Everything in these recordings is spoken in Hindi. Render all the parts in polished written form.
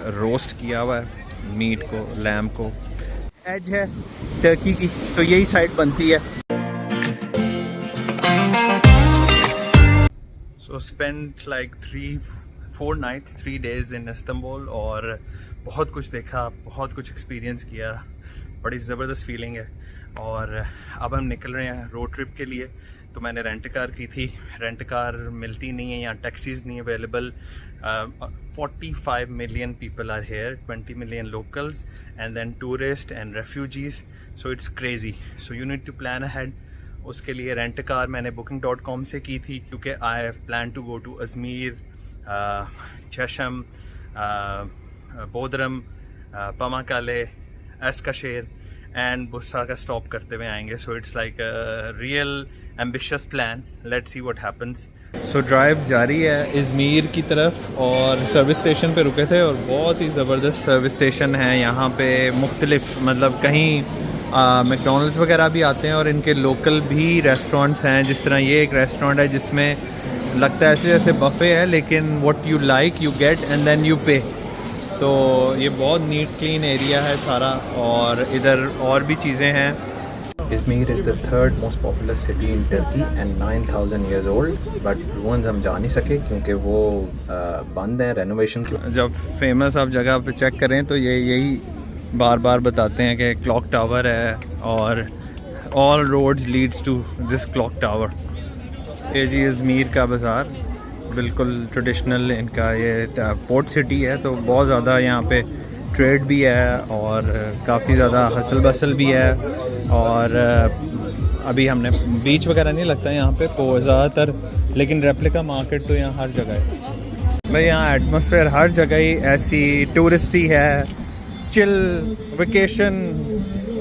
रोस्ट किया हुआ है मीट को, लैम को। एज है टर्की की, तो यही साइड बनती है। So spend like 3-4 nights 3 days in Istanbul, और बहुत कुछ देखा, बहुत कुछ एक्सपीरियंस किया, बड़ी ज़बरदस्त फीलिंग है। और अब हम निकल रहे हैं रोड ट्रिप के लिए। तो मैंने रेंट कार की थी, रेंट कार मिलती नहीं है यहाँ, टैक्सीज नहीं available. 45 million people are here, 20 million locals, and then tourists and refugees, so it's crazy. So you need to plan ahead. उसके लिए रेंट कार मैंने booking.com से की थी, क्योंकि I have plan to go to Izmir, Cesme, Bodrum, Pamukkale, Eskisehir and Bursa का स्टॉप करते हुए आएंगे। So it's like real ambitious plan, let's see what happens. So drive जारी है इज़मीर की तरफ, और सर्विस स्टेशन पे रुके थे, और बहुत ही ज़बरदस्त सर्विस स्टेशन है यहाँ पे। मुख्तलिफ मतलब कहीं मैकडॉनल्ड्स वगैरह भी आते हैं, और इनके लोकल भी रेस्टोरेंट्स हैं। जिस तरह ये एक रेस्टोरेंट है जिसमें लगता है ऐसे जैसे बफ़े है, लेकिन what you like you get and then you pay. तो ये बहुत नीट क्लीन एरिया है सारा, और इधर और भी चीज़ें हैं। Izmir is the third most populous city in Turkey and 9,000 years old, but ruins हम जा नहीं सके क्योंकि वो बंद है रेनोवेशन की। जब फेमस आप जगह पे चेक करें तो ये यही बार बार बताते हैं कि क्लॉक टावर है, और all roads leads to this clock tower. ये जी इज़मीर का बाज़ार, बिल्कुल ट्रेडिशनल इनका ये पोर्ट सिटी है, तो बहुत ज़्यादा यहाँ पे ट्रेड भी है, और काफ़ी ज़्यादा हसल बसल भी है। और अभी हमने बीच वगैरह नहीं लगता है यहाँ पे ज़्यादातर, लेकिन रेप्लिका मार्केट तो यहाँ हर जगह है भाई। यहाँ एटमॉस्फेयर हर जगह ही ऐसी टूरिस्टी है, chill vacation,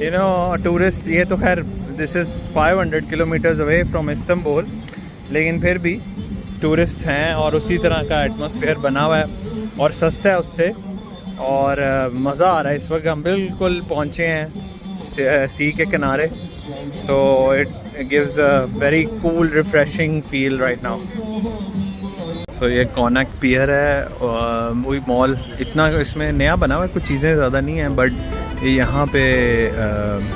you know tourist. ये तो खैर this is 500 kilometres away from Istanbul, लेकिन फिर भी टूरिस्ट हैं, और उसी तरह का एटमॉस्फेयर बना हुआ है, और सस्ता है उससे, और मज़ा आ रहा है। इस वक्त हम बिल्कुल पहुँचे हैं सी के किनारे, तो it gives a very cool refreshing feel right now. तो ये कॉनक पियर है, वही मॉल इतना इसमें नया बना हुआ है, कुछ चीज़ें ज़्यादा नहीं हैं, बट यहाँ पे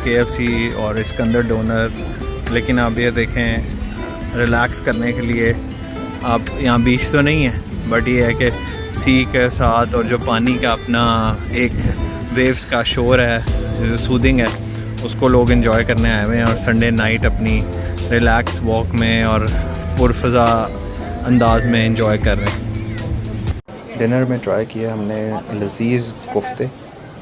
KFC और इसके अंदर डोनर। लेकिन आप ये देखें, रिलैक्स करने के लिए आप यहाँ बीच तो नहीं है, बट ये है कि सी के साथ और जो पानी का अपना एक वेव्स का शोर है जो सूदिंग है, उसको लोग एंजॉय करने आए हुए हैं, और संडे नाइट अपनी रिलैक्स वॉक में और पुरफ़ज़ा अंदाज में एंजॉय कर रहे हैं। डिनर में ट्राई किया हमने लजीज़ कोफ्ते,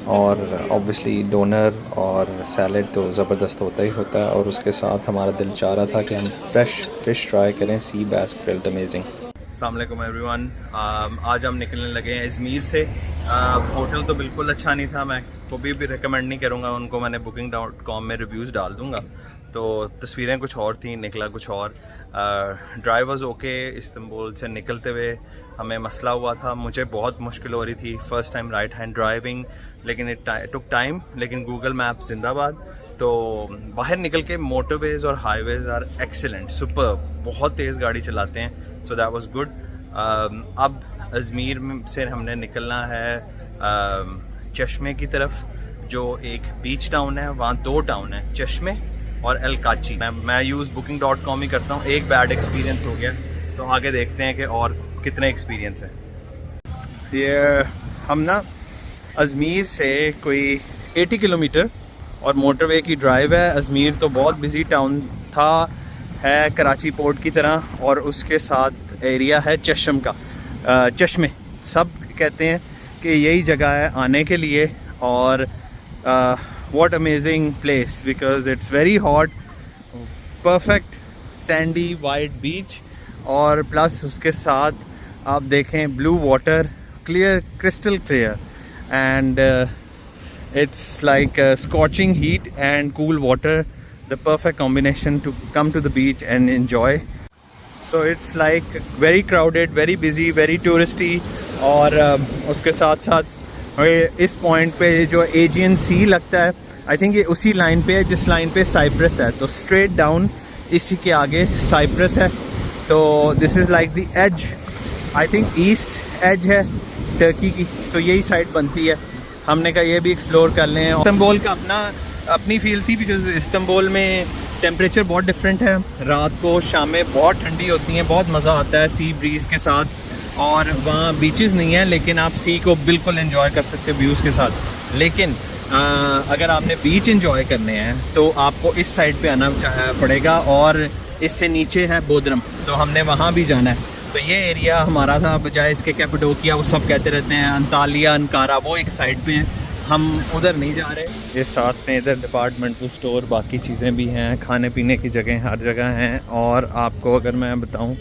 और ऑब्वियसली डोनर और सैलड तो ज़बरदस्त होता ही होता है, और उसके साथ हमारा दिल चाह रहा था कि हम फ्रेश फ़िश ट्राई करें, सी बैस ग्रिल्ड अमेजिंग। अस्सलाम वालेकुम एवरीवन। आज हम निकलने लगे हैं इज़मीर से। होटल तो बिल्कुल अच्छा नहीं था, मैं कभी भी रिकमेंड नहीं करूँगा उनको, मैंने booking.com में रिव्यूज़ डाल दूँगा। तो तस्वीरें कुछ और थी, निकला कुछ और। Drive was okay. इस्तांबुल से निकलते हुए हमें मसला हुआ था, मुझे बहुत मुश्किल हो रही थी, first time right hand driving, लेकिन इट टुक टाइम, लेकिन गूगल मैप्स जिंदाबाद। तो बाहर निकल के मोटरवेज़ और हाईवेज़ आर एक्सीलेंट, सुपर, बहुत तेज़ गाड़ी चलाते हैं, सो दैट वाज गुड। अब अजमेर से हमने निकलना है चश्मे की तरफ, जो एक बीच टाउन है। वहाँ 2 टाउन है, चश्मे और एलकाची। मैं यूज़ booking.com ही करता हूँ, एक बैड एक्सपीरियंस हो गया, तो आगे देखते हैं कि और कितने एक्सपीरियंस है। ये हम ना अजमेर से कोई 80 किलोमीटर और मोटरवे की ड्राइव है। अजमेर तो बहुत बिजी टाउन था, है कराची पोर्ट की तरह, और उसके साथ एरिया है चशम का, चश्मे। सब कहते हैं कि यही जगह है आने के लिए, और what amazing place, because it's very hot, perfect sandy white beach, और प्लस उसके साथ आप देखें blue water, clear, crystal clear, and it's like scorching heat and cool water, the perfect combination to come to the beach and enjoy. So it's like very crowded, very busy, very touristy, और उसके साथ साथ इस पॉइंट पे जो एजियन सी लगता है, आई थिंक ये उसी लाइन पे है जिस लाइन पे साइप्रस है, तो स्ट्रेट डाउन इसी के आगे साइप्रस है। तो this is like the edge, I think east edge है, टर्की की, तो यही साइड बनती है। हमने कहा ये भी एक्सप्लोर कर लें। इस्तांबुल का अपनी फील थी, बिकॉज इस्तांबुल में टेम्परेचर बहुत डिफरेंट है। रात को शामें बहुत ठंडी होती हैं, बहुत मज़ा आता है सी ब्रीज़ के साथ, और वहाँ बीचेस नहीं हैं, लेकिन आप सी को बिल्कुल एंजॉय कर सकते हो व्यूज़ के साथ। लेकिन अगर आपने बीच एंजॉय करने हैं तो आपको इस साइड पे आना पड़ेगा, और इससे नीचे है बोदरम, तो हमने वहाँ भी जाना है। तो ये एरिया हमारा था, बजाय इसके कैपेडोकिया वो सब कहते रहते हैं, अंतालिया, अंकारा, वो एक साइड पे हैं, हम उधर नहीं जा रहे। ये साथ में इधर डिपार्टमेंटल स्टोर, बाकी चीज़ें भी हैं, खाने पीने की जगह हर जगह हैं। और आपको अगर मैं बताऊं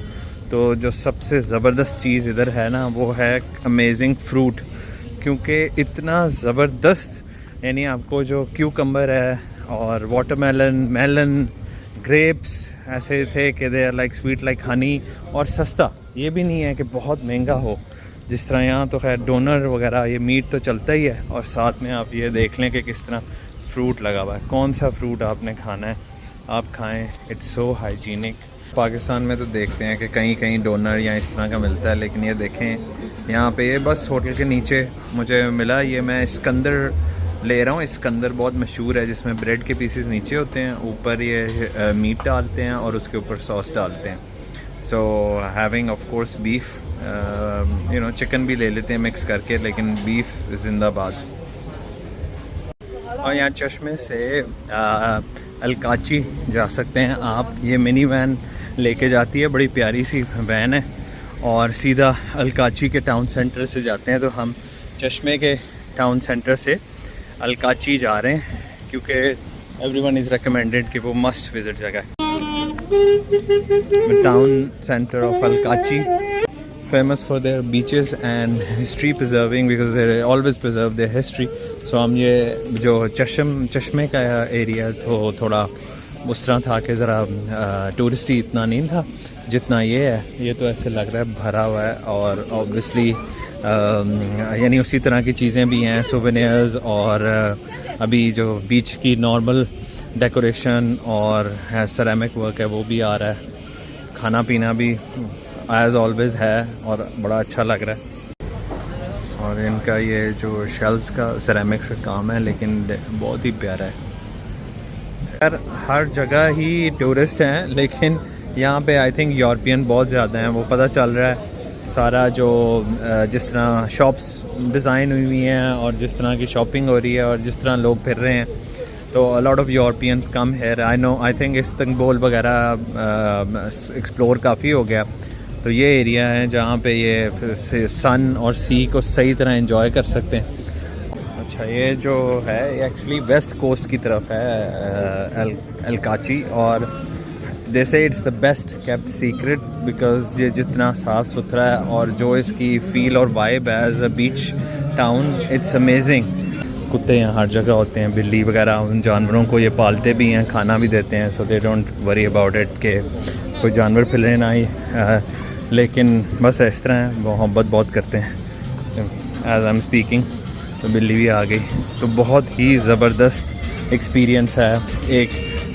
तो जो सबसे ज़बरदस्त चीज़ इधर है ना, वो है अमेजिंग फ्रूट, क्योंकि इतना ज़बरदस्त, यानी आपको जो क्यूकम्बर है और वाटरमेलन, मेलन, ग्रेप्स ऐसे थे कि they are like sweet like honey, और सस्ता, ये भी नहीं है कि बहुत महंगा हो जिस तरह यहाँ। तो खैर डोनर वगैरह ये मीट तो चलता ही है, और साथ में आप ये देख लें कि किस तरह फ्रूट लगा हुआ है। कौन सा फ्रूट आपने खाना है आप खाएं, इट्स सो हाइजीनिक। पाकिस्तान में तो देखते हैं कि कहीं कहीं डोनर या इस तरह का मिलता है, लेकिन ये देखें यहाँ पे, ये बस होटल के नीचे मुझे मिला। ये मैं इस्कंदर ले रहा हूँ। इस्कंदर बहुत मशहूर है, जिसमें ब्रेड के पीसेस नीचे होते हैं, ऊपर ये मीट डालते हैं और उसके ऊपर सॉस डालते हैं। So having of course beef, you know, chicken भी ले लेते हैं मिक्स करके, लेकिन बीफ जिंदाबाद। और यहाँ चश्मे से अलकाची जा सकते हैं आप। ये मिनी वैन लेके जाती है, बड़ी प्यारी सी वैन है, और सीधा अलकाची के टाउन सेंटर से जाते हैं। तो हम चश्मे के टाउन सेंटर से अलकाची जा रहे हैं, क्योंकि एवरीवन इज़ रिकमेंडेड कि वो मस्ट विज़िट जगह है। Town centre of Alacati famous for their beaches and history preserving, because they always preserve their history. So हम ये जो चश्मे का एरिया तो थोड़ा उस तरह था कि ज़रा टूरिस्टी इतना नहीं था जितना ये है। ये तो ऐसे लग रहा है भरा हुआ है, और ऑब्वियसली यानी उसी तरह की चीज़ें भी हैं, सोवेनियर्स, और अभी जो बीच की नॉर्मल डेकोरेशन और सेरेमिक वर्क है वो भी आ रहा है। खाना पीना भी एज़ ऑलवेज़ है, और बड़ा अच्छा लग रहा है। और इनका ये जो शेल्स का सेरेमिक्स का काम है, लेकिन बहुत ही प्यारा है। यार हर जगह ही टूरिस्ट हैं, लेकिन यहाँ पे आई थिंक यूरोपियन बहुत ज़्यादा हैं, वो पता चल रहा है। सारा जो जिस तरह शॉप्स डिज़ाइन हुई हैं और जिस तरह की शॉपिंग हो रही है और जिस तरह लोग फिर रहे हैं, तो a lot of Europeans come here. I think Istanbul वगैरह एक्सप्लोर काफ़ी हो गया। तो ये एरिया है जहाँ पे ये सन और सी को सही तरह एंजॉय कर सकते हैं। अच्छा, ये जो है ये एक्चुअली वेस्ट कोस्ट की तरफ है अलकाची, और दे से it's the best kept secret, because ये जितना साफ़ सुथरा है और जो इसकी फ़ील और वाइब है as a beach town, it's amazing. कुत्ते यहाँ हर जगह होते हैं, बिल्ली वगैरह, उन जानवरों को ये पालते भी हैं, खाना भी देते हैं, so they don't worry about it कि कोई जानवर फिले ना ही, लेकिन बस इस तरह है, मोहब्बत बहुत करते हैं। एज आई एम स्पीकिंग तो बिल्ली भी आ गई। तो बहुत ही ज़बरदस्त एक्सपीरियंस है एक,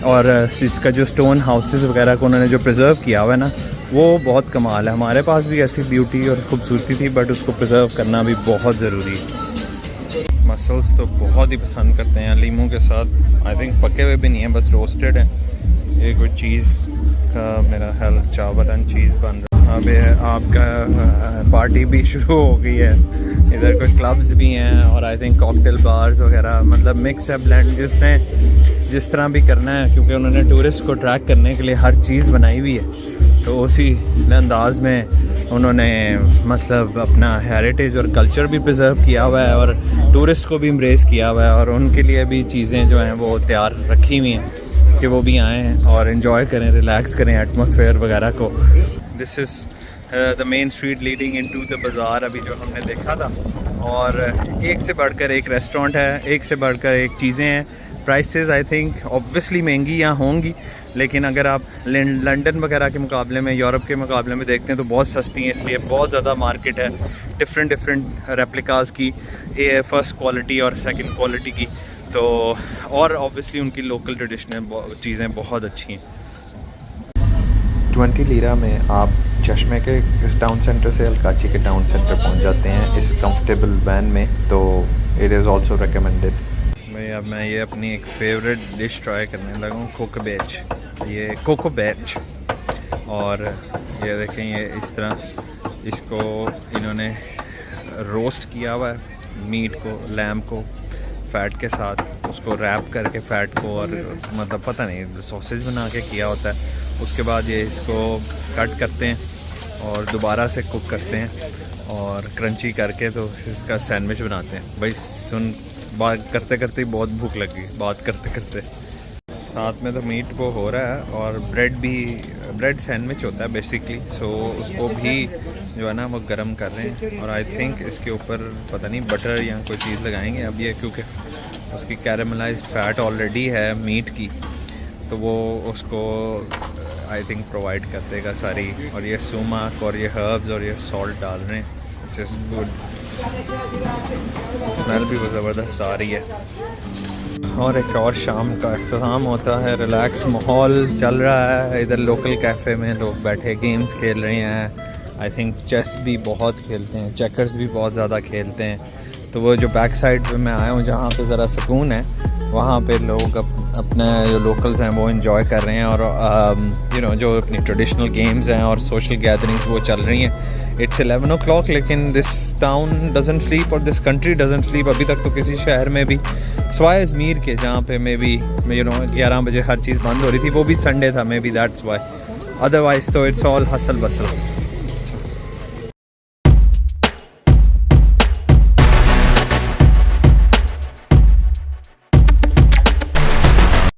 और इसका जो स्टोन हाउसेस वगैरह को उन्होंने जो प्रिजर्व किया हुआ है ना, वो बहुत कमाल है। हमारे पास भी ऐसी ब्यूटी और ख़ूबसूरती थी, बट उसको प्रिजर्व करना भी बहुत ज़रूरी है। मसल्स तो बहुत ही पसंद करते हैं लीमू के साथ। आई थिंक पके हुए भी नहीं हैं, बस रोस्टेड हैं। ये कोई चीज़ का मेरा ख्याल चावल एंड चीज़ बन रहा है। अब आपका पार्टी भी शुरू हो गई है। इधर कोई क्लब्स भी हैं, और आई थिंक कॉकटेल बार्स वगैरह, मतलब मिक्स है, ब्लेंड जिस तरह भी करना है, क्योंकि उन्होंने टूरिस्ट को अट्रैक्ट करने के लिए हर चीज़ बनाई हुई है। तो उसी अंदाज में उन्होंने मतलब अपना हेरिटेज और कल्चर भी प्रिजर्व किया हुआ है, और टूरिस्ट को भी एम्ब्रेस किया हुआ है, और उनके लिए भी चीज़ें जो हैं वो तैयार रखी हुई हैं कि वो भी आएँ और इन्जॉय करें, रिलैक्स करें एटमॉस्फेयर वगैरह को। This is the main street leading into the बाज़ार, अभी जो हमने देखा था। और एक से बढ़कर एक रेस्टोरेंट है, एक से बढ़कर एक चीज़ें हैं। प्राइसेस आई थिंक ऑब्वियसली महंगी यहाँ होंगी, लेकिन अगर आप लंदन वगैरह के मुकाबले में, यूरोप के मुकाबले में देखते हैं तो बहुत सस्ती हैं। इसलिए बहुत ज़्यादा मार्केट है डिफरेंट रेप्लिकास की, फर्स्ट क्वालिटी और सेकंड क्वालिटी की। तो और ऑब्वियसली उनकी लोकल ट्रेडिशनल चीज़ें बहुत अच्छी हैं। 20 लीरा में आप चश्मे के इस टाउन सेंटर से अलकाची के टाउन सेंटर पहुंच जाते हैं इस कंफर्टेबल वैन में, तो इट इज़ आल्सो रिकमेंडेड। भाई अब मैं ये अपनी एक फेवरेट डिश ट्राई करने लगा हूँ, कोको बैच, ये कोको बैच। और ये देखें, ये इस तरह इसको इन्होंने रोस्ट किया हुआ है, मीट को, लैम्ब को फ़ैट के साथ, उसको रैप करके फ़ैट को, और मतलब पता नहीं सॉसेज बना के किया होता है। उसके बाद ये इसको कट करते हैं और दोबारा से कुक करते हैं और क्रंची करके तो इसका सैंडविच बनाते हैं। भाई सुन, बात करते करते ही बहुत भूख लगी, बात करते करते। साथ में तो मीट वो हो रहा है और ब्रेड भी, ब्रेड सैंडविच होता है बेसिकली, सो उसको भी जो है ना वो गर्म कर रहे हैं। और आई थिंक इसके ऊपर पता नहीं बटर या कोई चीज़ लगाएंगे अब ये, क्योंकि उसकी कैरेमलाइज्ड फ़ैट ऑलरेडी है मीट की, तो वो उसको आई थिंक प्रोवाइड कर देगा सारी। और ये सुमाक और ये हर्ब्स और ये सॉल्ट डाल रहे हैं, विच इज़ गुड। स्मेल भी वो ज़बरदस्त आ रही है। और एक और शाम का इख्तिताम होता है, रिलैक्स माहौल चल रहा है इधर लोकल कैफ़े में, लोग बैठे गेम्स खेल रहे हैं। आई थिंक चेस भी बहुत खेलते हैं, चेकर्स भी बहुत ज़्यादा खेलते हैं। तो वो जो बैक साइड पे मैं आया हूँ जहाँ पे ज़रा सुकून है, वहाँ पे लोग अपने जो लोकल्स हैं वो इन्जॉय कर रहे हैं। और यू नो जो अपनी ट्रेडिशनल गेम्स हैं और सोशल गैदरिंग्स वो चल रही हैं। इट्स 11 o'clock, लेकिन दिस टाउन डजंट स्लीप और दिस कंट्री डजंट स्लीप अभी तक तो किसी शहर में भी, सवाए अजमेर के जहाँ पे मे बी यू नो 11 बजे हर चीज़ बंद हो रही थी, वो भी संडे था, may be that's why, otherwise तो इट्स ऑल हसल बसल।